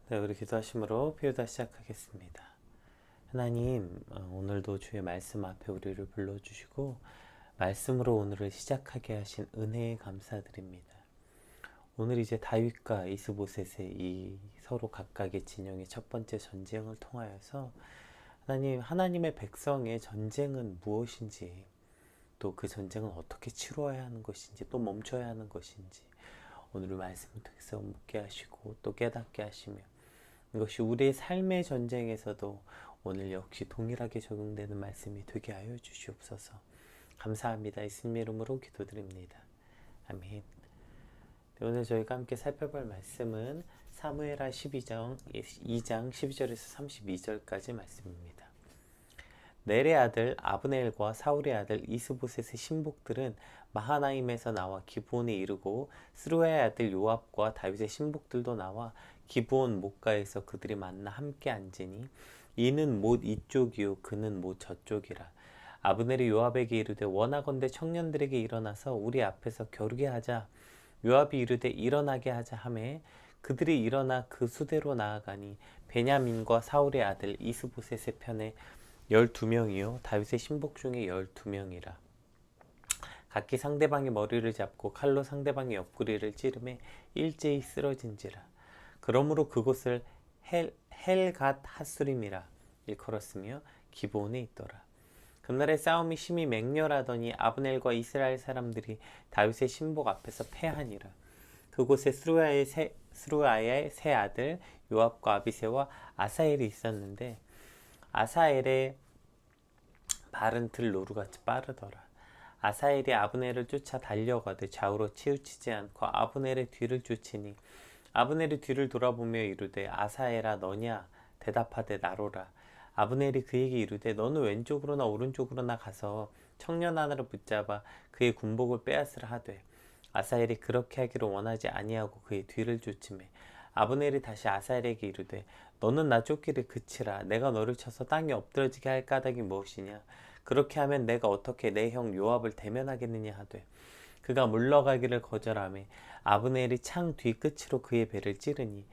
네, 우리 기도하심으로 피우다 시작하겠습니다. 하나님, 오늘도 주의 말씀 앞에 우리를 불러주시고 말씀으로 오늘을 시작하게 하신 은혜에 감사드립니다. 오늘 이제 다윗과 이스보셋의 이 서로 각각의 진영의 첫 번째 전쟁을 통하여서 하나님의 백성의 전쟁은 무엇인지, 또 그 전쟁은 어떻게 치루어야 하는 것인지, 또 멈춰야 하는 것인지 오늘 말씀을 통해서 묻게 하시고 또 깨닫게 하시며, 이것이 우리의 삶의 전쟁에서도 오늘 역시 동일하게 적용되는 말씀이 되게 하여 주시옵소서. 감사합니다. 예수님 이름으로 기도드립니다. 아멘. 네, 오늘 저희가 함께 살펴볼 말씀은 사무엘하 2장 12절에서 32절까지 말씀입니다. 넬의 아들 아브넬과 사울의 아들 이스보셋의 신복들은 마하나임에서 나와 기브온에 이르고, 스루야의 아들 요압과 다윗의 신복들도 나와 기브온 목가에서 그들이 만나 함께 앉으니, 이는 못 이쪽이요 그는 못 저쪽이라. 아브넬이 요압에게 이르되, 원하건대 청년들에게 일어나서 우리 앞에서 겨루게 하자. 요압이 이르되, 일어나게 하자 하매 그들이 일어나 그 수대로 나아가니, 베냐민과 사울의 아들 이스보셋의 편에 12명이요 다윗의 신복 중에 12명이라. 각기 상대방의 머리를 잡고 칼로 상대방의 옆구리를 찌르매 일제히 쓰러진지라. 그러므로 그곳을 헬갓 하수림이라 일컬었으며 기브온에 있더라. 그날의 싸움이 심히 맹렬하더니 아브넬과 이스라엘 사람들이 다윗의 신복 앞에서 패하니라. 그곳에 스루야의 세 아들 요압과 아비새와 아사엘이 있었는데, 아사엘의 발은 들 노루같이 빠르더라. 아사엘이 아브넬을 쫓아 달려가되 좌우로 치우치지 않고 아브넬의 뒤를 쫓으니, 아브넬이 뒤를 돌아보며 이르되, 아사엘아 너냐? 대답하되 나로라. 아브넬이 그에게 이르되, 너는 왼쪽으로나 오른쪽으로나 가서 청년 하나를 붙잡아 그의 군복을 빼앗으라 하되, 아사엘이 그렇게 하기를 원하지 아니하고 그의 뒤를 쫓으매, 아브넬이 다시 아사엘에게 이르되, 너는 나 쫓기를 그치라. 내가 너를 쳐서 땅에 엎드러지게 할 까닭이 무엇이냐? 그렇게 하면 내가 어떻게 내 형 요압을 대면하겠느냐 하되, 그가 물러가기를 거절하매 아브넬이 창 뒤끝으로 그의 배를 찌르니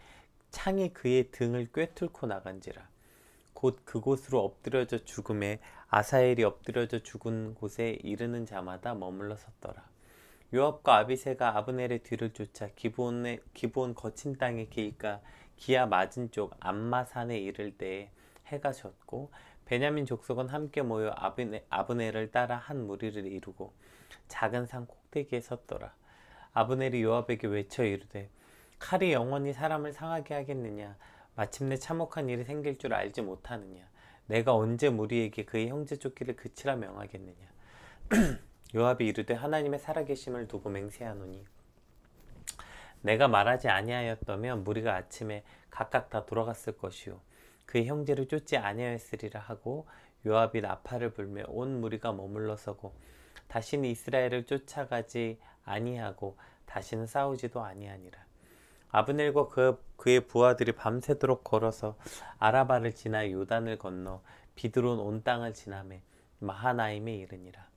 창이 그의 등을 꿰뚫고 나간지라. 곧 그곳으로 엎드려져 죽음에 아사엘이 엎드려져 죽은 곳에 이르는 자마다 머물러 섰더라. 요압과 아비새가 아브넬의 뒤를 쫓아 기브온 거친 땅의 기야 맞은 쪽 암마산에 이를 때에 해가 졌고, 베냐민 족속은 함께 모여 아브넬을 따라 한 무리를 이루고 작은 산 꼭대기에 섰더라. 아브넬이 요압에게 외쳐 이르되, 칼이 영원히 사람을 상하게 하겠느냐? 마침내 참혹한 일이 생길 줄 알지 못하느냐? 내가 언제 무리에게 그의 형제 쫓기를 그치라 명하겠느냐? 요압이 이르되, 하나님의 살아계심을 두고 맹세하노니, 내가 말하지 아니하였다면 무리가 아침에 각각 다 돌아갔을 것이요 그의 형제를 쫓지 아니하였으리라 하고, 요압이 나팔을 불며 온 무리가 머물러 서고 다시는 이스라엘을 쫓아가지 아니하고 다시는 싸우지도 아니하니라. 아브넬과 그의 부하들이 밤새도록 걸어서 아라바를 지나 요단을 건너 비드론 온 땅을 지나매 마하나임에 이르니라.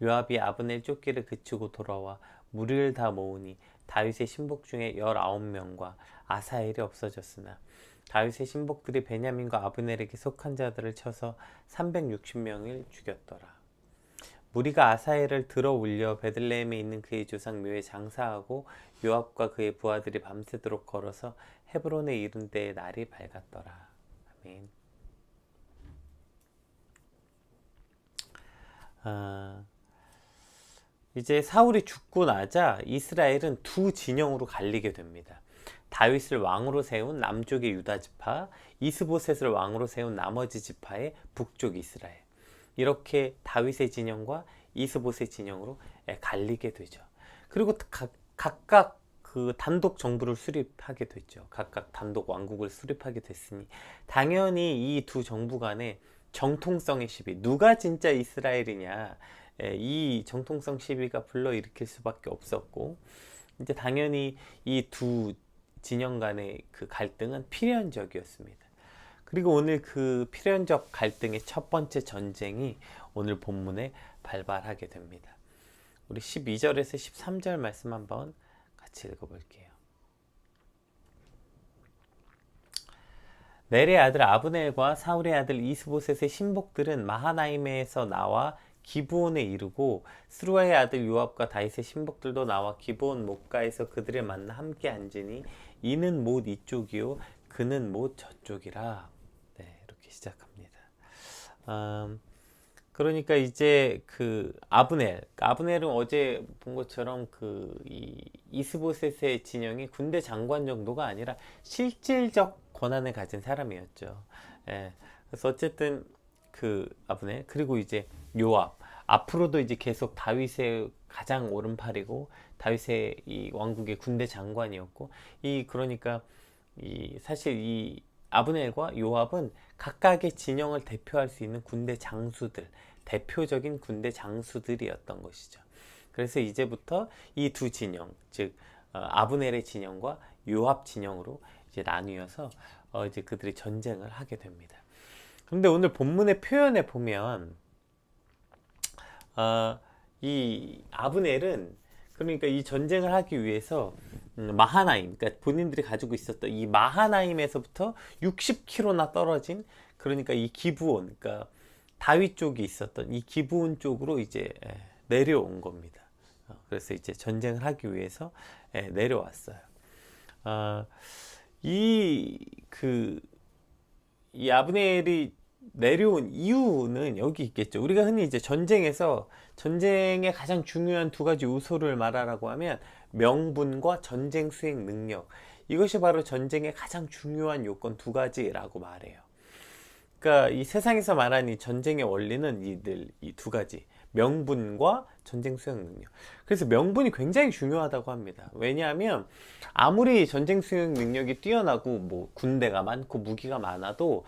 요압이 아브넬 쫓기를 그치고 돌아와 무리를 다 모으니 다윗의 신복 중에 19명과 아사엘이 없어졌으나, 다윗의 신복들이 베냐민과 아브넬에게 속한 자들을 쳐서 360명을 죽였더라. 무리가 아사엘을 들어 올려 베들레헴에 있는 그의 조상 묘에 장사하고, 요압과 그의 부하들이 밤새도록 걸어서 헤브론에 이른 때에 날이 밝았더라. 아멘. 이제 사울이 죽고 나자 이스라엘은 두 진영으로 갈리게 됩니다. 다윗을 왕으로 세운 남쪽의 유다 지파, 이스보셋을 왕으로 세운 나머지 지파의 북쪽 이스라엘. 이렇게 다윗의 진영과 이스보셋 진영으로 갈리게 되죠. 그리고 각각 그 단독 정부를 수립하게 됐죠. 각각 단독 왕국을 수립하게 됐으니 당연히 이 두 정부 간의 정통성의 시비, 누가 진짜 이스라엘이냐, 이 정통성 시비가 불러일으킬 수밖에 없었고, 이제 당연히 이 두 진영 간의 그 갈등은 필연적이었습니다. 그리고 오늘 그 필연적 갈등의 첫 번째 전쟁이 오늘 본문에 발발하게 됩니다. 우리 12절에서 13절 말씀 한번 같이 읽어볼게요. 넬의 아들 아브넬과 사울의 아들 이스보셋의 신복들은 마하나임에서 나와 기브온에 이르고 스루아의 아들 요압과 다윗의 신복들도 나와 기브온 목가에서 그들을 만나 함께 앉으니 이는 못 이쪽이요 그는 못 저쪽이라. 네, 이렇게 시작합니다. 그러니까 이제 그 아브넬은 어제 본 것처럼 그 이스보셋의 진영이 군대 장관 정도가 아니라 실질적 권한을 가진 사람이었죠. 예. 그래서 어쨌든 그 아브넬, 그리고 이제 요압, 앞으로도 이제 계속 다윗의 가장 오른팔이고 다윗의 이 왕국의 군대 장관이었고, 그러니까 사실 이 아브넬과 요압은 각각의 진영을 대표할 수 있는 군대 장수들, 대표적인 군대 장수들이었던 것이죠. 그래서 이제부터 이 두 진영, 즉 아브넬의 진영과 요압 진영으로 이제 나뉘어서 이제 그들이 전쟁을 하게 됩니다. 그런데 오늘 본문의 표현에 보면 이 아브넬은, 그러니까 이 전쟁을 하기 위해서 마하나임, 그러니까 본인들이 가지고 있었던 이 마하나임에서부터 60km나 떨어진, 그러니까 이 기브온, 그러니까 다윗 쪽이 있었던 이 기브온 쪽으로 이제 내려온 겁니다. 그래서 이제 전쟁을 하기 위해서 내려왔어요. 이 아브넬이 내려온 이유는 여기 있겠죠. 우리가 흔히 이제 전쟁에서 전쟁의 가장 중요한 두 가지 요소를 말하라고 하면 명분과 전쟁 수행 능력, 이것이 바로 전쟁의 가장 중요한 요건 두 가지라고 말해요. 그러니까 이 세상에서 말하는 이 전쟁의 원리는 이 두 가지, 명분과 전쟁 수행 능력. 그래서 명분이 굉장히 중요하다고 합니다. 왜냐하면 아무리 전쟁 수행 능력이 뛰어나고 뭐 군대가 많고 무기가 많아도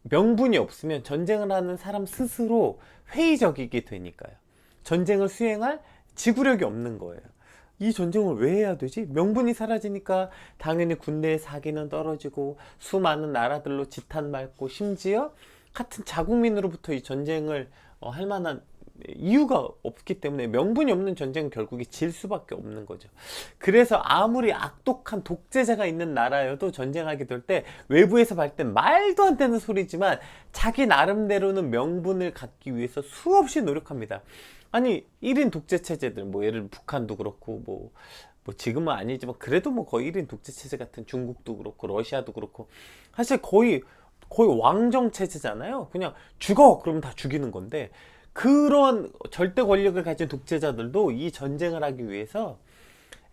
명분이 없으면 전쟁을 하는 사람 스스로 회의적이게 되니까요. 전쟁을 수행할 지구력이 없는 거예요. 이 전쟁을 왜 해야 되지? 명분이 사라지니까 당연히 군대의 사기는 떨어지고 수많은 나라들로 지탄받고, 심지어 같은 자국민으로부터 이 전쟁을 할 만한 이유가 없기 때문에 명분이 없는 전쟁은 결국에 질 수밖에 없는 거죠. 그래서 아무리 악독한 독재자가 있는 나라여도 전쟁하게 될 때 외부에서 볼 땐 말도 안 되는 소리지만 자기 나름대로는 명분을 갖기 위해서 수없이 노력합니다. 아니 1인 독재 체제들, 뭐 예를 들어 북한도 그렇고 뭐 지금은 아니지만 그래도 뭐 거의 1인 독재 체제 같은 중국도 그렇고 러시아도 그렇고 사실 거의 왕정 체제잖아요. 그냥 죽어 그러면 다 죽이는 건데, 그런 절대 권력을 가진 독재자들도 이 전쟁을 하기 위해서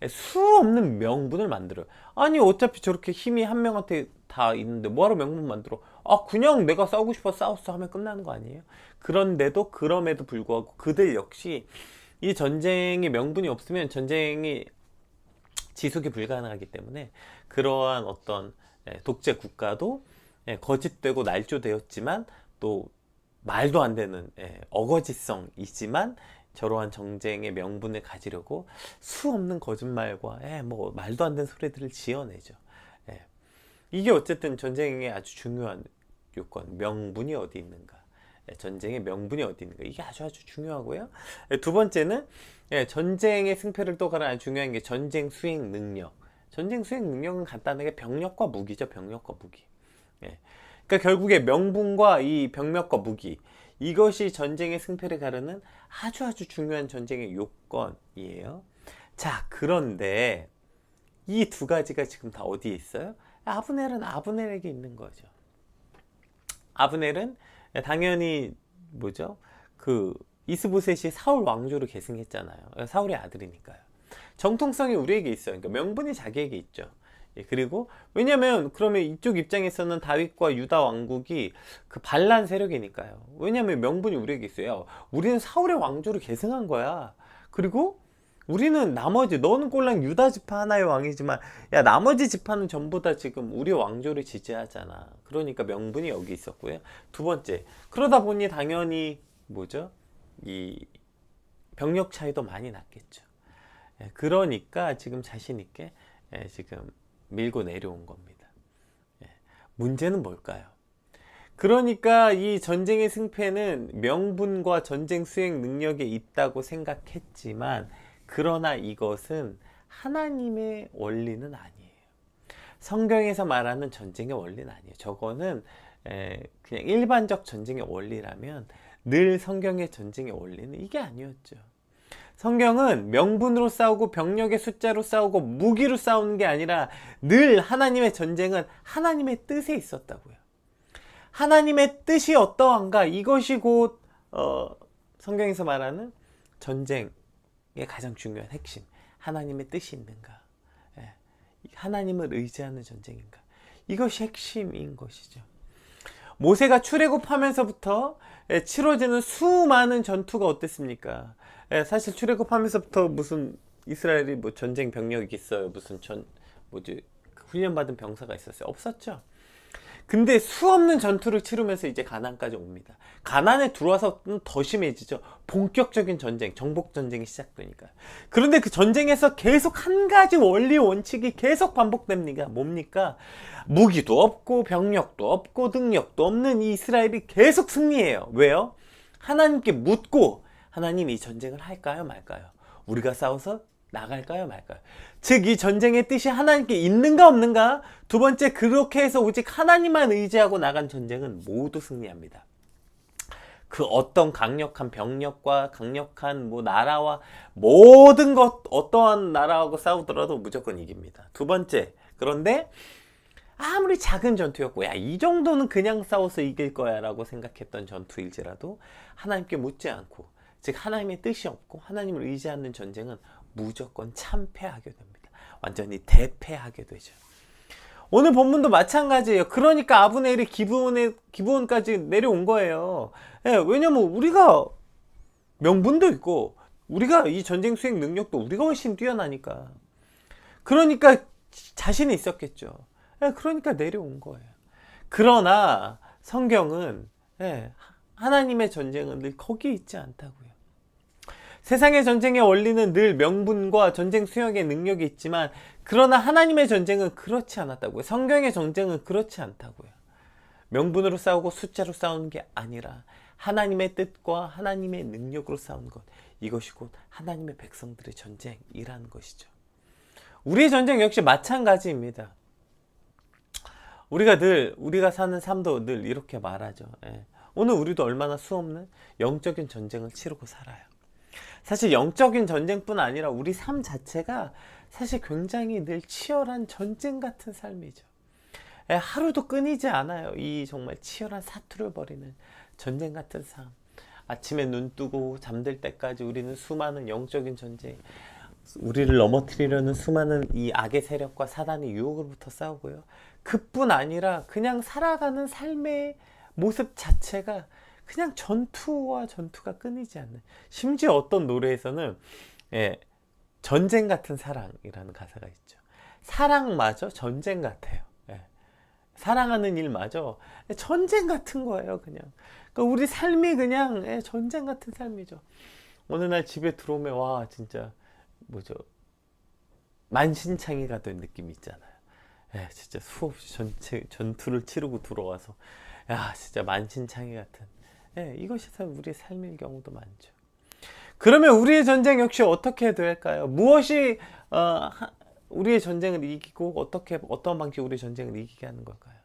수없는 명분을 만들어요. 아니 어차피 저렇게 힘이 한 명한테 다 있는데 뭐하러 명분 만들어? 그냥 내가 싸우고 싶어 싸웠어 하면 끝나는 거 아니에요? 그런데도, 그럼에도 불구하고 그들 역시 이 전쟁의 명분이 없으면 전쟁이 지속이 불가능하기 때문에 그러한 어떤 독재 국가도 거짓되고 날조되었지만 또 말도 안 되는 어거지성이지만 저러한 정쟁의 명분을 가지려고 수없는 거짓말과 뭐 말도 안 되는 소리들을 지어내죠. 이게 어쨌든 전쟁의 아주 중요한 요건, 명분이 어디 있는가, 전쟁의 명분이 어디 있는가, 이게 아주 중요하고요. 두 번째는 전쟁의 승패를 떠가는 아주 중요한 게 전쟁 수행 능력. 전쟁 수행 능력은 간단하게 병력과 무기죠. 병력과 무기. 그러니까 결국에 명분과 이 병력과 무기, 이것이 전쟁의 승패를 가르는 아주 중요한 전쟁의 요건이에요. 자, 그런데 이 두 가지가 지금 다 어디에 있어요? 아브넬은 아브넬에게 있는 거죠. 아브넬은 당연히 뭐죠? 그 이스보셋이 사울 왕조로 계승했잖아요. 사울의 아들이니까요. 정통성이 우리에게 있어요. 그러니까 명분이 자기에게 있죠. 그리고 왜냐면 그러면 이쪽 입장에서는 다윗과 유다 왕국이 그 반란 세력이니까요. 왜냐면 명분이 우리에게 있어요. 우리는 사울의 왕조를 계승한 거야. 그리고 우리는 나머지, 너는 꼴랑 유다 지파 하나의 왕이지만 야 나머지 지파는 전부 다 지금 우리 왕조를 지지하잖아. 그러니까 명분이 여기 있었고요. 두 번째, 그러다 보니 당연히 뭐죠? 이 병력 차이도 많이 났겠죠. 그러니까 지금 자신 있게 지금 밀고 내려온 겁니다. 문제는 뭘까요? 그러니까 이 전쟁의 승패는 명분과 전쟁 수행 능력에 있다고 생각했지만, 그러나 이것은 하나님의 원리는 아니에요. 성경에서 말하는 전쟁의 원리는 아니에요. 저거는 그냥 일반적 전쟁의 원리라면 늘 성경의 전쟁의 원리는 이게 아니었죠. 성경은 명분으로 싸우고 병력의 숫자로 싸우고 무기로 싸우는 게 아니라 늘 하나님의 전쟁은 하나님의 뜻에 있었다고요. 하나님의 뜻이 어떠한가, 이것이 곧 성경에서 말하는 전쟁의 가장 중요한 핵심. 하나님의 뜻이 있는가, 하나님을 의지하는 전쟁인가, 이것이 핵심인 것이죠. 모세가 출애굽하면서부터 치러지는 수많은 전투가 어땠습니까? 사실 출애굽하면서부터 무슨 이스라엘이 뭐 전쟁 병력이 있어요, 무슨 훈련받은 병사가 있었어요? 없었죠. 근데 수없는 전투를 치르면서 이제 가나안까지 옵니다. 가나안에 들어와서는 더 심해지죠. 본격적인 전쟁, 정복 전쟁이 시작되니까. 그런데 그 전쟁에서 계속 한 가지 원리 원칙이 계속 반복됩니다. 뭡니까? 무기도 없고 병력도 없고 능력도 없는 이 이스라엘이 계속 승리해요. 왜요? 하나님께 묻고, 하나님 이 전쟁을 할까요 말까요? 우리가 싸워서 나갈까요 말까요? 즉 이 전쟁의 뜻이 하나님께 있는가 없는가? 두 번째, 그렇게 해서 오직 하나님만 의지하고 나간 전쟁은 모두 승리합니다. 그 어떤 강력한 병력과 강력한 나라와 모든 것, 어떠한 나라하고 싸우더라도 무조건 이깁니다. 두 번째, 그런데 아무리 작은 전투였고, 야, 이 정도는 그냥 싸워서 이길 거야 라고 생각했던 전투일지라도 하나님께 묻지 않고, 즉 하나님의 뜻이 없고 하나님을 의지하는 전쟁은 무조건 참패하게 됩니다. 완전히 대패하게 되죠. 오늘 본문도 마찬가지예요. 그러니까 아브넬이 기브온까지 내려온 거예요. 왜냐면 우리가 명분도 있고 우리가 이 전쟁 수행 능력도 우리가 훨씬 뛰어나니까. 그러니까 자신이 있었겠죠. 그러니까 내려온 거예요. 그러나 성경은 하나님의 전쟁은 늘 거기에 있지 않다고요. 세상의 전쟁의 원리는 늘 명분과 전쟁 수행의 능력이 있지만, 그러나 하나님의 전쟁은 그렇지 않았다고요. 성경의 전쟁은 그렇지 않다고요. 명분으로 싸우고 숫자로 싸우는 게 아니라 하나님의 뜻과 하나님의 능력으로 싸우는 것, 이것이 곧 하나님의 백성들의 전쟁이라는 것이죠. 우리의 전쟁 역시 마찬가지입니다. 우리가 사는 삶도 늘 이렇게 말하죠. 오늘 우리도 얼마나 수없는 영적인 전쟁을 치르고 살아요. 사실 영적인 전쟁뿐 아니라 우리 삶 자체가 사실 굉장히 늘 치열한 전쟁 같은 삶이죠. 하루도 끊이지 않아요. 이 정말 치열한 사투를 벌이는 전쟁 같은 삶. 아침에 눈 뜨고 잠들 때까지 우리는 수많은 영적인 전쟁, 우리를 넘어뜨리려는 수많은 이 악의 세력과 사단의 유혹으로부터 싸우고요. 그뿐 아니라 그냥 살아가는 삶의 모습 자체가 그냥 전투와 전투가 끊이지 않는, 심지어 어떤 노래에서는 전쟁 같은 사랑이라는 가사가 있죠. 사랑마저 전쟁 같아요. 사랑하는 일마저 전쟁 같은 거예요. 그냥 그러니까 우리 삶이 그냥 전쟁 같은 삶이죠. 어느 날 집에 들어오면 와, 진짜 만신창이가 된 느낌이 있잖아요. 진짜 수없이 전투를 치르고 들어와서, 야, 진짜 만신창이 같은, 이것이 우리의 삶일 경우도 많죠. 그러면 우리의 전쟁 역시 어떻게 해야 될까요? 무엇이 우리의 전쟁을 이기고 어떤 방식으로 우리의 전쟁을 이기게 하는 걸까요?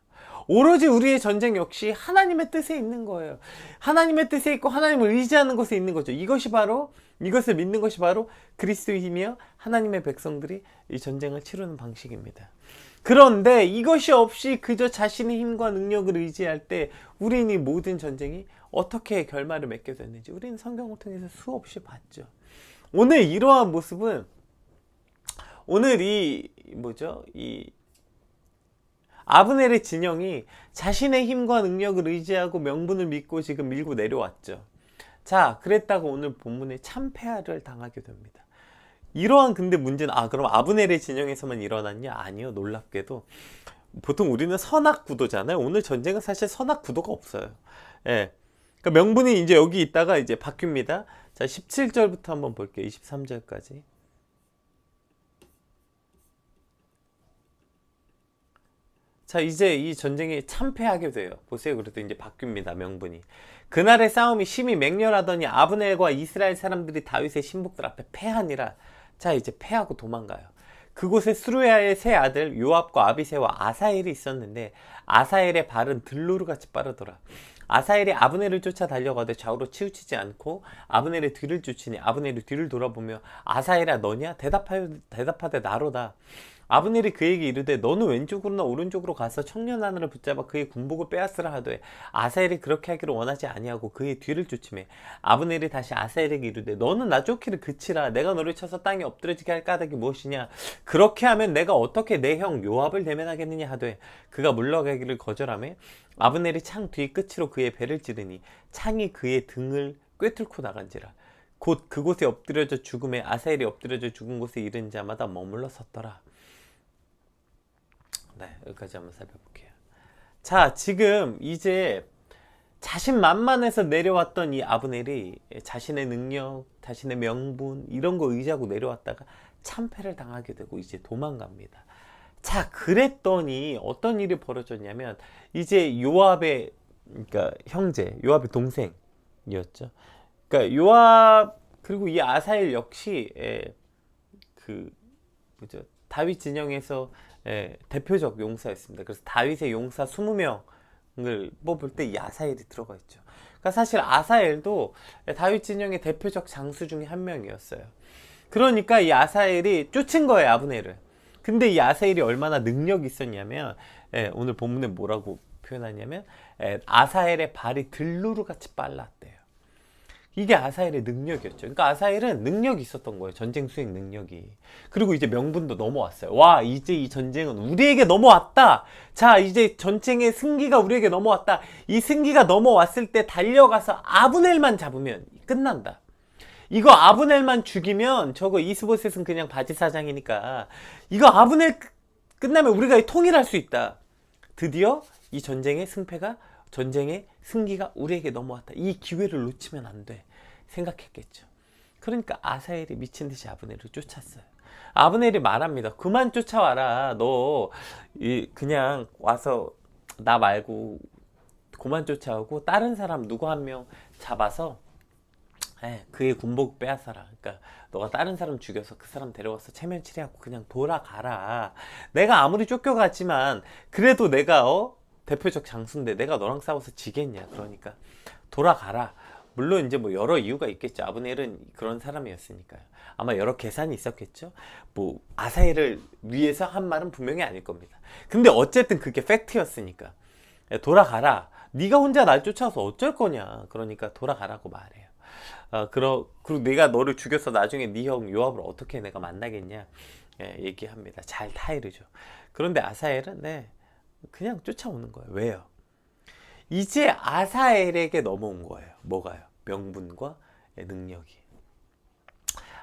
오로지 우리의 전쟁 역시 하나님의 뜻에 있는 거예요. 하나님의 뜻에 있고 하나님을 의지하는 것에 있는 거죠. 이것을 믿는 것이 바로 그리스도의 힘이여 하나님의 백성들이 이 전쟁을 치르는 방식입니다. 그런데 이것이 없이 그저 자신의 힘과 능력을 의지할 때 우리는 이 모든 전쟁이 어떻게 결말을 맺게 됐는지 우리는 성경을 통해서 수없이 봤죠. 오늘 이러한 모습은, 오늘 이 아브넬의 진영이 자신의 힘과 능력을 의지하고 명분을 믿고 지금 밀고 내려왔죠. 자, 그랬다고 오늘 본문에 참패를 당하게 됩니다. 이러한 근데 문제는, 그럼 아브넬의 진영에서만 일어났냐? 아니요. 놀랍게도 보통 우리는 선악구도잖아요. 오늘 전쟁은 사실 선악구도가 없어요. 그러니까 명분이 이제 여기 있다가 이제 바뀝니다. 자, 17절부터 한번 볼게요. 23절까지. 자, 이제 이 전쟁이 참패하게 돼요. 보세요. 그래도 이제 바뀝니다. 명분이. 그날의 싸움이 심히 맹렬하더니 아브넬과 이스라엘 사람들이 다윗의 신복들 앞에 패하니라. 자, 이제 패하고 도망가요. 그곳에 스루야의 세 아들 요압과 아비새와 아사엘이 있었는데 아사엘의 발은 들로르같이 빠르더라. 아사엘이 아브넬을 쫓아 달려가되 좌우로 치우치지 않고 아브넬의 뒤를 쫓으니 아브넬이 뒤를 돌아보며 아사엘아 너냐? 대답하되 나로다. 아브넬이 그에게 이르되 너는 왼쪽으로나 오른쪽으로 가서 청년 하나를 붙잡아 그의 군복을 빼앗으라 하되 아사엘이 그렇게 하기를 원하지 아니하고 그의 뒤를 쫓으매 아브넬이 다시 아사엘에게 이르되 너는 나 쫓기를 그치라. 내가 너를 쳐서 땅에 엎드러지게 할 까닭이 무엇이냐? 그렇게 하면 내가 어떻게 내 형 요압을 대면하겠느냐 하되 그가 물러가기를 거절하매 아브넬이 창 뒤 끝으로 그의 배를 찌르니 창이 그의 등을 꿰뚫고 나간지라. 곧 그곳에 엎드려져 죽음에 아사엘이 엎드려져 죽은 곳에 이른 자마다 머물러 섰더라. 네, 여기까지 한번 살펴볼게요. 자, 지금 이제 자신만만해서 내려왔던 이 아브넬이 자신의 능력, 자신의 명분 이런 거 의지하고 내려왔다가 참패를 당하게 되고 이제 도망갑니다. 자, 그랬더니 어떤 일이 벌어졌냐면 이제 요압의 그러니까 형제, 요압의 동생이었죠. 그러니까 요압 그리고 이 아사엘 역시 그 뭐죠? 다윗 진영에서 대표적 용사였습니다. 그래서 다윗의 용사 20명을 뽑을 때 이 아사엘이 들어가 있죠. 그러니까 사실 아사엘도 다윗 진영의 대표적 장수 중에 한 명이었어요. 그러니까 이 아사엘이 쫓은 거예요, 아브넬을. 근데 이 아사엘이 얼마나 능력이 있었냐면 오늘 본문에 뭐라고 표현하냐면 아사엘의 발이 들루르같이 빨랐대요. 이게 아사엘의 능력이었죠. 그러니까 아사엘은 능력이 있었던 거예요. 전쟁 수행 능력이. 그리고 이제 명분도 넘어왔어요. 와, 이제 이 전쟁은 우리에게 넘어왔다. 자, 이제 전쟁의 승기가 우리에게 넘어왔다. 이 승기가 넘어왔을 때 달려가서 아브넬만 잡으면 끝난다. 이거 아브넬만 죽이면 저거 이스보셋은 그냥 바지사장이니까 이거 아브넬 끝나면 우리가 통일할 수 있다. 드디어 이 전쟁의 승기가 우리에게 넘어왔다. 이 기회를 놓치면 안 돼. 생각했겠죠. 그러니까 아사엘이 미친 듯이 아브넬을 쫓았어요. 아브넬이 말합니다. 그만 쫓아와라. 너 그냥 와서 나 말고 그만 쫓아오고 다른 사람 누구 한 명 잡아서 그의 군복 빼앗아라. 그러니까 너가 다른 사람 죽여서 그 사람 데려와서 체면 치레하고 그냥 돌아가라. 내가 아무리 쫓겨갔지만 그래도 내가 대표적 장수인데 내가 너랑 싸워서 지겠냐. 그러니까 돌아가라. 물론 이제 뭐 여러 이유가 있겠죠. 아브넬은 그런 사람이었으니까요. 아마 여러 계산이 있었겠죠. 뭐 아사엘을 위해서 한 말은 분명히 아닐 겁니다. 근데 어쨌든 그게 팩트였으니까 돌아가라. 네가 혼자 날 쫓아서 어쩔 거냐. 그러니까 돌아가라고 말해요. 그리고 내가 너를 죽여서 나중에 네 형 요압을 어떻게 내가 만나겠냐 얘기합니다. 잘 타이르죠. 그런데 아사엘은 그냥 쫓아오는 거예요. 왜요? 이제 아사엘에게 넘어온 거예요. 뭐가요? 명분과 능력이.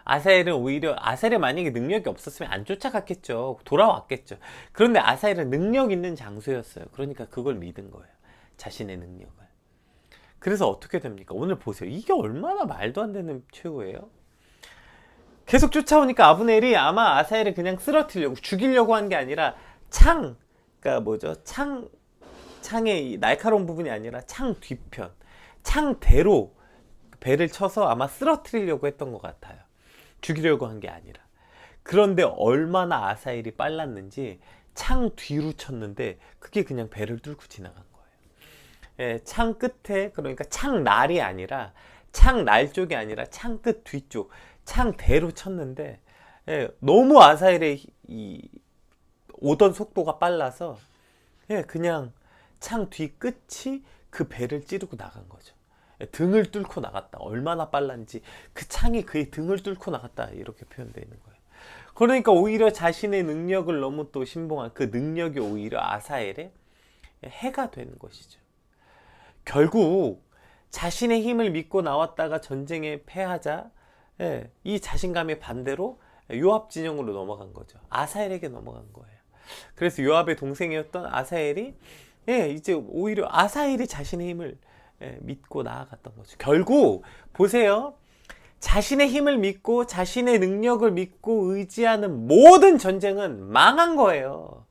아사엘은 오히려 아사엘이 만약에 능력이 없었으면 안 쫓아갔겠죠. 돌아왔겠죠. 그런데 아사엘은 능력 있는 장수였어요. 그러니까 그걸 믿은 거예요. 자신의 능력을. 그래서 어떻게 됩니까? 오늘 보세요. 이게 얼마나 말도 안 되는 최후예요? 계속 쫓아오니까 아브넬이 아마 아사엘을 그냥 쓰러뜨리려고 죽이려고 한 게 아니라 그러니까 뭐죠? 창의 날카로운 부분이 아니라 창 뒤편, 창대로 배를 쳐서 아마 쓰러뜨리려고 했던 것 같아요. 죽이려고 한 게 아니라. 그런데 얼마나 아사엘이 빨랐는지 창 뒤로 쳤는데 그게 그냥 배를 뚫고 지나간 거예요. 창 끝에, 그러니까 창날이 아니라 창날 쪽이 아니라 창 끝 뒤쪽, 창대로 쳤는데 너무 아사엘의 오던 속도가 빨라서 그냥 창 뒤 끝이 그 배를 찌르고 나간 거죠. 등을 뚫고 나갔다. 얼마나 빨랐는지 그 창이 그의 등을 뚫고 나갔다. 이렇게 표현되어 있는 거예요. 그러니까 오히려 자신의 능력을 너무 또 신봉한 그 능력이 오히려 아사엘의 해가 되는 것이죠. 결국 자신의 힘을 믿고 나왔다가 전쟁에 패하자 이 자신감의 반대로 요압 진영으로 넘어간 거죠. 아사엘에게 넘어간 거예요. 그래서 요압의 동생이었던 아사엘이 이제 오히려 아사엘이 자신의 힘을 믿고 나아갔던 거죠. 결국 보세요. 자신의 힘을 믿고 자신의 능력을 믿고 의지하는 모든 전쟁은 망한 거예요.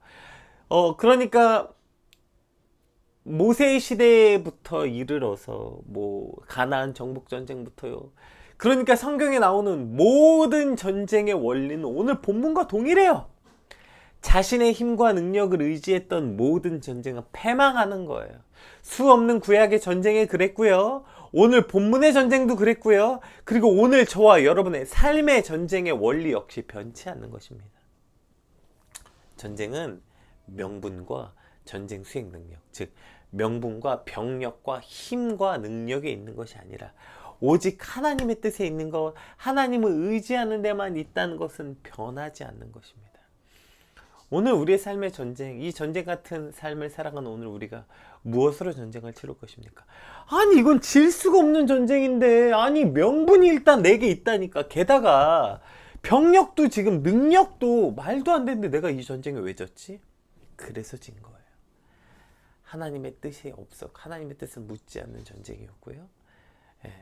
그러니까 모세의 시대부터 이르러서 뭐 가나안 정복 전쟁부터요. 그러니까 성경에 나오는 모든 전쟁의 원리는 오늘 본문과 동일해요. 자신의 힘과 능력을 의지했던 모든 전쟁은 패망하는 거예요. 수 없는 구약의 전쟁에 그랬고요. 오늘 본문의 전쟁도 그랬고요. 그리고 오늘 저와 여러분의 삶의 전쟁의 원리 역시 변치 않는 것입니다. 전쟁은 명분과 전쟁 수행 능력, 즉 명분과 병력과 힘과 능력에 있는 것이 아니라 오직 하나님의 뜻에 있는 것, 하나님을 의지하는 데만 있다는 것은 변하지 않는 것입니다. 오늘 우리의 삶의 전쟁, 이 전쟁 같은 삶을 살아가는 오늘 우리가 무엇으로 전쟁을 치를 것입니까? 아니 이건 질 수가 없는 전쟁인데, 아니 명분이 일단 내게 있다니까. 게다가 병력도 지금 능력도 말도 안 되는데 내가 이 전쟁에 왜 졌지? 그래서 진 거예요. 하나님의 뜻이 없어, 하나님의 뜻을 묻지 않는 전쟁이었고요.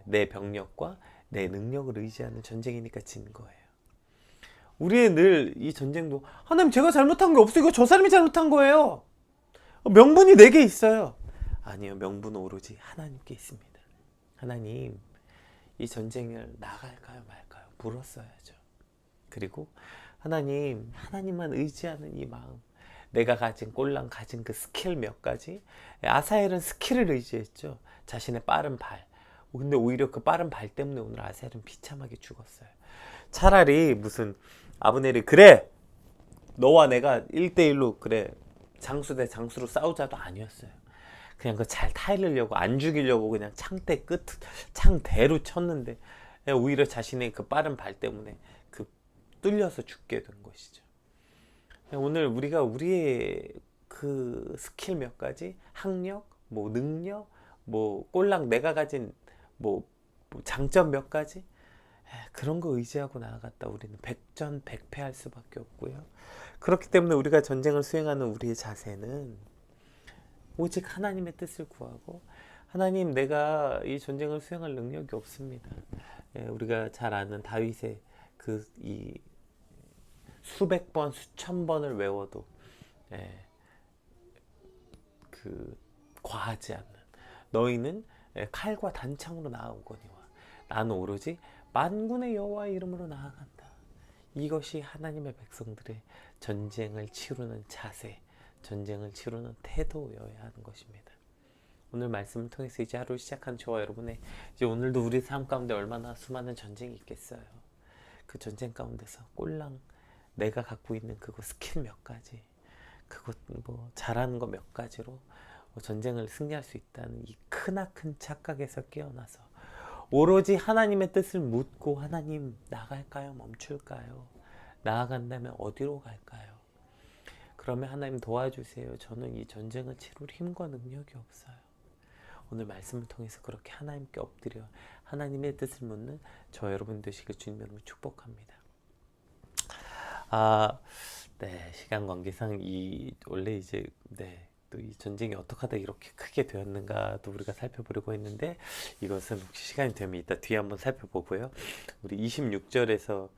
내 병력과 내 능력을 의지하는 전쟁이니까 진 거예요. 우리의 늘 이 전쟁도 하나님 제가 잘못한 게 없어요. 이거 저 사람이 잘못한 거예요. 명분이 내게 있어요. 아니요, 명분은 오로지 하나님께 있습니다. 하나님, 이 전쟁을 나갈까요 말까요? 물었어야죠. 그리고 하나님, 하나님만 의지하는 이 마음, 내가 가진 꼴랑 가진 그 스킬 몇 가지. 아사헬은 스킬을 의지했죠. 자신의 빠른 발. 근데 오히려 그 빠른 발 때문에 오늘 아사헬은 비참하게 죽었어요. 차라리 무슨 아브넬이 그래 너와 내가 1대1로 그래 장수 대 장수로 싸우자도 아니었어요. 그냥 그 잘 타이르려고, 안 죽이려고 그냥 창대 끝 창대로 쳤는데 오히려 자신의 그 빠른 발 때문에 그 뚫려서 죽게 된 것이죠. 오늘 우리가 우리의 그 스킬 몇 가지, 학력, 뭐 능력, 뭐 꼴랑 내가 가진 뭐 장점 몇 가지, 그런 거 의지하고 나아갔다 우리는 백전백패할 수밖에 없고요. 그렇기 때문에 우리가 전쟁을 수행하는 우리의 자세는 오직 하나님의 뜻을 구하고, 하나님 내가 이 전쟁을 수행할 능력이 없습니다. 우리가 잘 아는 다윗의 그 이 수백 번 수천 번을 외워도 그 과하지 않는, 너희는 칼과 단창으로 나아오거니와 나는 오로지 만군의 여호와의 이름으로 나아간다. 이것이 하나님의 백성들의 전쟁을 치르는 자세, 전쟁을 치르는 태도여야 하는 것입니다. 오늘 말씀을 통해서 이제 하루 시작한 저와 여러분의 이제 오늘도 우리 삶 가운데 얼마나 수많은 전쟁이 있겠어요. 그 전쟁 가운데서 꼴랑 내가 갖고 있는 그거 스킬 몇 가지, 그것 뭐 잘하는 거 몇 가지로 전쟁을 승리할 수 있다는 이 크나큰 착각에서 깨어나서 오로지 하나님의 뜻을 묻고, 하나님 나갈까요? 멈출까요? 나아간다면 어디로 갈까요? 그러면 하나님 도와주세요. 저는 이 전쟁을 치룰 힘과 능력이 없어요. 오늘 말씀을 통해서 그렇게 하나님께 엎드려 하나님의 뜻을 묻는 저 여러분 되시길 주님 이름으로 축복합니다. 네, 시간 관계상 원래 이제 또 이 전쟁이 어떻게 하다 이렇게 크게 되었는가도 우리가 살펴보려고 했는데, 이것은 혹시 시간이 되면 이따 뒤에 한번 살펴보고요. 우리 26절에서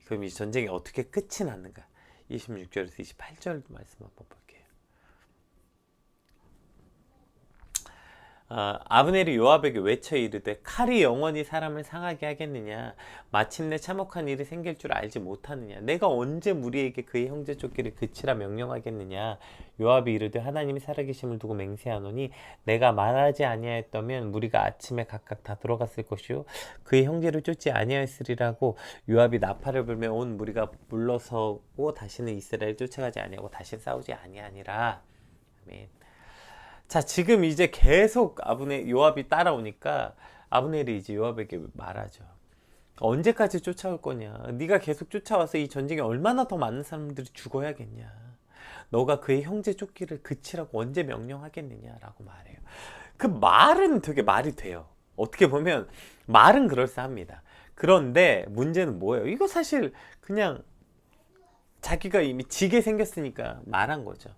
그럼 이 전쟁이 어떻게 끝이 났는가, 26절에서 28절 말씀 한번 볼게요. 아브넬이 요압에게 외쳐 이르되 칼이 영원히 사람을 상하게 하겠느냐, 마침내 참혹한 일이 생길 줄 알지 못하느냐, 내가 언제 무리에게 그의 형제 쫓기를 그치라 명령하겠느냐. 요압이 이르되 하나님이 살아계심을 두고 맹세하노니 내가 말하지 아니하였다면 무리가 아침에 각각 다 들어갔을 것이요 그의 형제를 쫓지 아니하였으리라고. 요압이 나팔을 불며 온 무리가 물러서고 다시는 이스라엘 쫓아가지 아니하고 다시 싸우지 아니하니라. 아멘. 자, 지금 이제 계속 요압이 따라오니까 아브넬이 이제 요압에게 말하죠. 언제까지 쫓아올 거냐? 네가 계속 쫓아와서 이 전쟁에 얼마나 더 많은 사람들이 죽어야겠냐? 너가 그의 형제 쫓기를 그치라고 언제 명령하겠느냐라고 말해요. 그 말은 되게 말이 돼요. 어떻게 보면 말은 그럴싸합니다. 그런데 문제는 뭐예요? 이거 사실 그냥 자기가 이미 지게 생겼으니까 말한 거죠.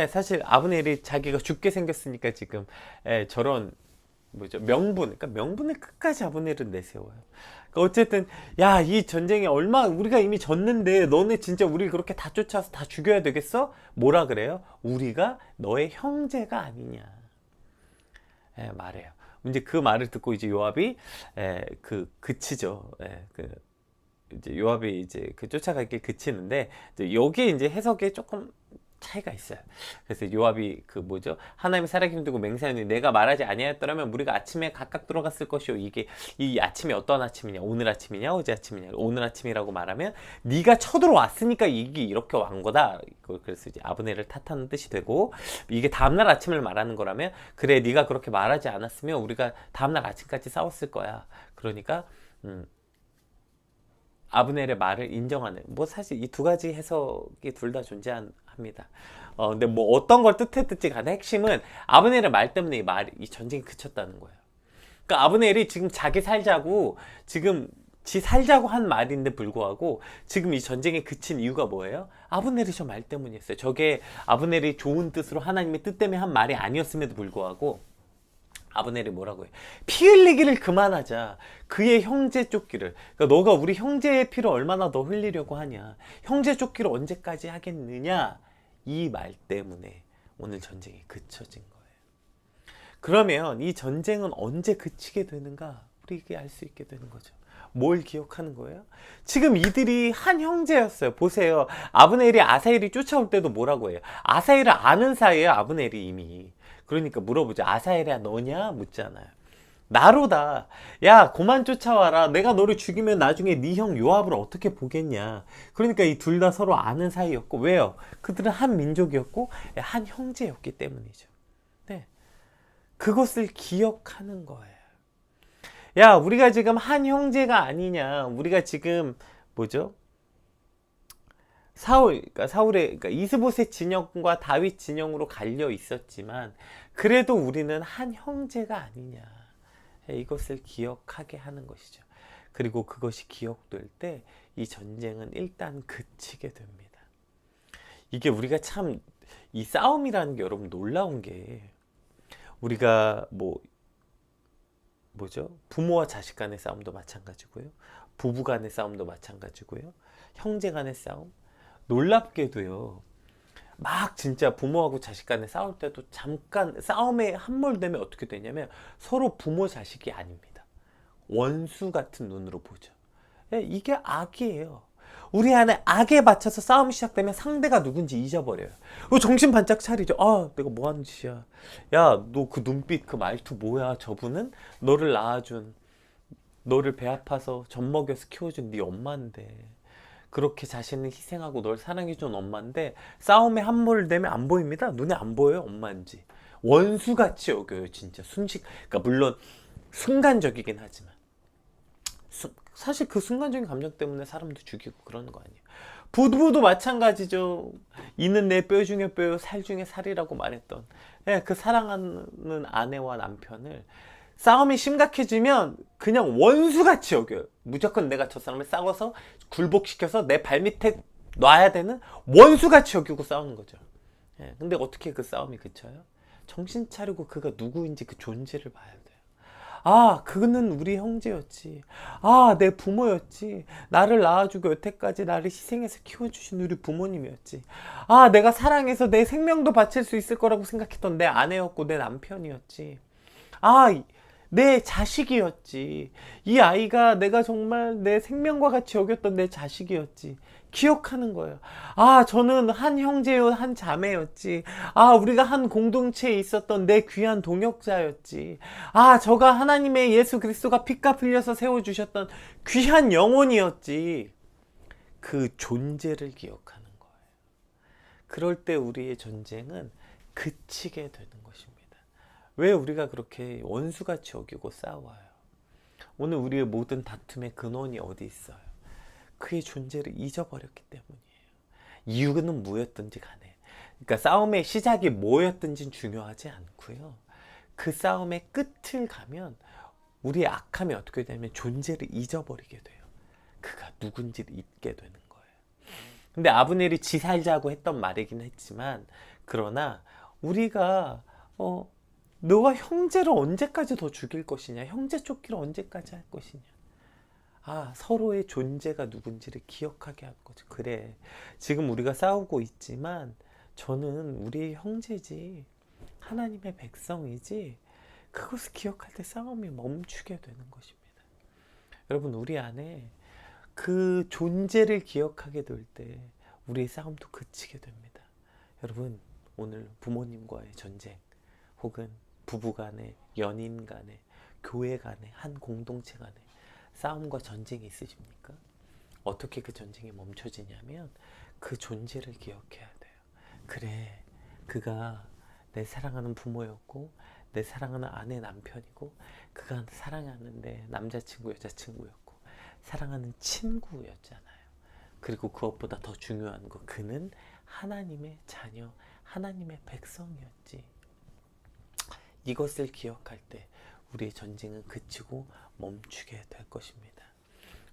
사실 아브넬이 자기가 죽게 생겼으니까 지금 저런 명분, 그러니까 명분을 끝까지 아브넬은 내세워요. 그러니까 어쨌든 이 전쟁에 우리가 이미 졌는데 너네 진짜 우리 그렇게 다 쫓아서 다 죽여야 되겠어? 뭐라 그래요? 우리가 너의 형제가 아니냐 말해요. 이제 그 말을 듣고 이제 요압이 그치죠. 이제 요압이 이제 그 쫓아가길 그치는데 이제 여기에 이제 해석에 조금 차이가 있어요. 그래서 요압이 그 뭐죠? 하나님이 살아계심 두고 맹세하니 내가 말하지 아니하였더라면 우리가 아침에 각각 들어갔을 것이요. 이게 이 아침이 어떤 아침이냐? 오늘 아침이냐? 어제 아침이냐? 오늘 아침이라고 말하면 네가 쳐들어왔으니까 이게 이렇게 완 거다. 그래서 이제 아브넬을 탓하는 뜻이 되고, 이게 다음날 아침을 말하는 거라면 그래 네가 그렇게 말하지 않았으면 우리가 다음날 아침까지 싸웠을 거야. 그러니까 아브넬의 말을 인정하는, 뭐 사실 이 두 가지 해석이 둘 다 존재합니다. 근데 뭐 어떤 걸 뜻했든지 간에 핵심은 아브넬의 말 때문에 이 전쟁이 그쳤다는 거예요. 그러니까 아브넬이 지금 자기 살자고 지금 지 살자고 한 말인데 불구하고 지금 이 전쟁에 그친 이유가 뭐예요? 아브넬이 저 말 때문이었어요. 저게 아브넬이 좋은 뜻으로 하나님의 뜻 때문에 한 말이 아니었음에도 불구하고 아브넬이 뭐라고 해? 피 흘리기를 그만하자. 그의 형제 쫓기를. 그러니까 너가 우리 형제의 피를 얼마나 더 흘리려고 하냐. 형제 쫓기를 언제까지 하겠느냐. 이 말 때문에 오늘 전쟁이 그쳐진 거예요. 그러면 이 전쟁은 언제 그치게 되는가? 우리에게 알 수 있게 되는 거죠. 뭘 기억하는 거예요? 지금 이들이 한 형제였어요. 보세요. 아브넬이 아사엘이 쫓아올 때도 뭐라고 해요? 아사엘을 아는 사이에 아브넬이 이미. 그러니까 물어보죠. 아사엘이야 너냐? 묻잖아요. 나로다. 야, 그만 쫓아와라. 내가 너를 죽이면 나중에 네 형 요압을 어떻게 보겠냐. 그러니까 이 둘 다 서로 아는 사이였고, 왜요? 그들은 한 민족이었고 한 형제였기 때문이죠. 네. 그것을 기억하는 거예요. 야, 우리가 지금 한 형제가 아니냐. 우리가 지금 뭐죠? 그러니까 이스보셋 진영과 다윗 진영으로 갈려 있었지만 그래도 우리는 한 형제가 아니냐. 이것을 기억하게 하는 것이죠. 그리고 그것이 기억될 때 이 전쟁은 일단 그치게 됩니다. 이게 우리가 참 이 싸움이라는 게 여러분 놀라운 게, 우리가 뭐죠? 부모와 자식 간의 싸움도 마찬가지고요. 부부 간의 싸움도 마찬가지고요. 형제 간의 싸움. 놀랍게도요. 막 진짜 부모하고 자식 간에 싸울 때도 잠깐 싸움에 함몰되면 어떻게 되냐면 서로 부모 자식이 아닙니다. 원수 같은 눈으로 보죠. 이게 악이에요. 우리 안에 악에 받쳐서 싸움이 시작되면 상대가 누군지 잊어버려요. 정신 반짝 차리죠. 아, 내가 뭐 하는 짓이야. 야, 너 그 눈빛, 그 말투 뭐야. 저분은 너를 낳아준, 너를 배 아파서 젖 먹여서 키워준 네 엄마인데, 그렇게 자신을 희생하고 널 사랑해준 엄마인데 싸움에 함몰되면 안 보입니다. 눈에 안 보여요, 엄마인지. 원수같이 여겨요, 진짜. 그러니까 물론 순간적이긴 하지만 사실 그 순간적인 감정 때문에 사람도 죽이고 그러는 거 아니에요. 부부도 마찬가지죠. 이는 내 뼈 중에 뼈요 살 중에 살이라고 말했던, 그 사랑하는 아내와 남편을 싸움이 심각해지면 그냥 원수같이 여겨요. 무조건 내가 저 사람을 싸워서 굴복시켜서 내 발밑에 놔야 되는 원수같이 여기고 싸우는 거죠. 근데 어떻게 그 싸움이 그쳐요? 정신 차리고 그가 누구인지 그 존재를 봐야 돼요. 아, 그는 우리 형제였지. 아, 내 부모였지. 나를 낳아주고 여태까지 나를 희생해서 키워주신 우리 부모님이었지. 아, 내가 사랑해서 내 생명도 바칠 수 있을 거라고 생각했던 내 아내였고 내 남편이었지. 아, 내 자식이었지. 이 아이가 내가 정말 내 생명과 같이 여겼던 내 자식이었지. 기억하는 거예요. 아, 저는 한 형제요, 한 자매였지. 아, 우리가 한 공동체에 있었던 내 귀한 동역자였지. 아, 저가 하나님의 예수 그리스도가 피값 흘려서 세워주셨던 귀한 영혼이었지. 그 존재를 기억하는 거예요. 그럴 때 우리의 전쟁은 그치게 되는 것입니다. 왜 우리가 그렇게 원수같이 여기고 싸워요? 오늘 우리의 모든 다툼의 근원이 어디 있어요? 그의 존재를 잊어버렸기 때문이에요. 이유는 뭐였든지 간에, 그러니까 싸움의 시작이 뭐였든지 중요하지 않고요. 그 싸움의 끝을 가면 우리의 악함이 어떻게 되냐면 존재를 잊어버리게 돼요. 그가 누군지를 잊게 되는 거예요. 근데 아브넬이 지 살자고 했던 말이긴 했지만, 그러나 우리가 너가 형제를 언제까지 더 죽일 것이냐, 형제 쫓기를 언제까지 할 것이냐. 아, 서로의 존재가 누군지를 기억하게 할 거죠. 그래, 지금 우리가 싸우고 있지만 저는 우리의 형제지, 하나님의 백성이지. 그것을 기억할 때 싸움이 멈추게 되는 것입니다. 여러분, 우리 안에 그 존재를 기억하게 될 때 우리의 싸움도 그치게 됩니다. 여러분, 오늘 부모님과의 전쟁, 혹은 부부 간에, 연인 간에, 교회 간에, 한 공동체 간에 싸움과 전쟁이 있으십니까? 어떻게 그 전쟁이 멈춰지냐면 그 존재를 기억해야 돼요. 그래, 그가 내 사랑하는 부모였고, 내 사랑하는 아내 남편이고, 그가 사랑하는 내 남자친구 여자친구였고, 사랑하는 친구였잖아요. 그리고 그것보다 더 중요한 거, 그는 하나님의 자녀, 하나님의 백성이었지. 이것을 기억할 때 우리의 전쟁은 그치고 멈추게 될 것입니다.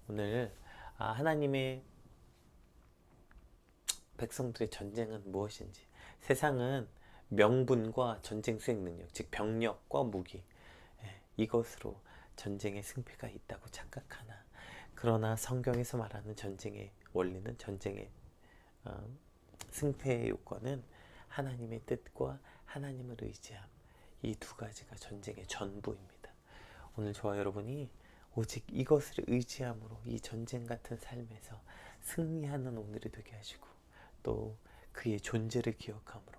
오늘 하나님의 백성들의 전쟁은 무엇인지, 세상은 명분과 전쟁 수행 능력, 즉 병력과 무기, 이것으로 전쟁의 승패가 있다고 착각하나, 그러나 성경에서 말하는 전쟁의 원리는, 전쟁의 승패의 요건은 하나님의 뜻과 하나님을 의지함, 이 두 가지가 전쟁의 전부입니다. 오늘 저와 여러분이 오직 이것을 의지함으로 이 전쟁 같은 삶에서 승리하는 오늘이 되게 하시고, 또 그의 존재를 기억함으로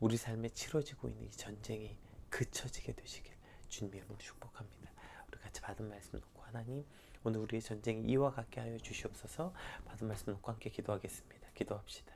우리 삶에 치러지고 있는 이 전쟁이 그쳐지게 되시길 주님의 이름으로 축복합니다. 우리 같이 받은 말씀 놓고, 하나님, 오늘 우리의 전쟁이 이와 같게 하여 주시옵소서. 받은 말씀 놓고 함께 기도하겠습니다. 기도합시다.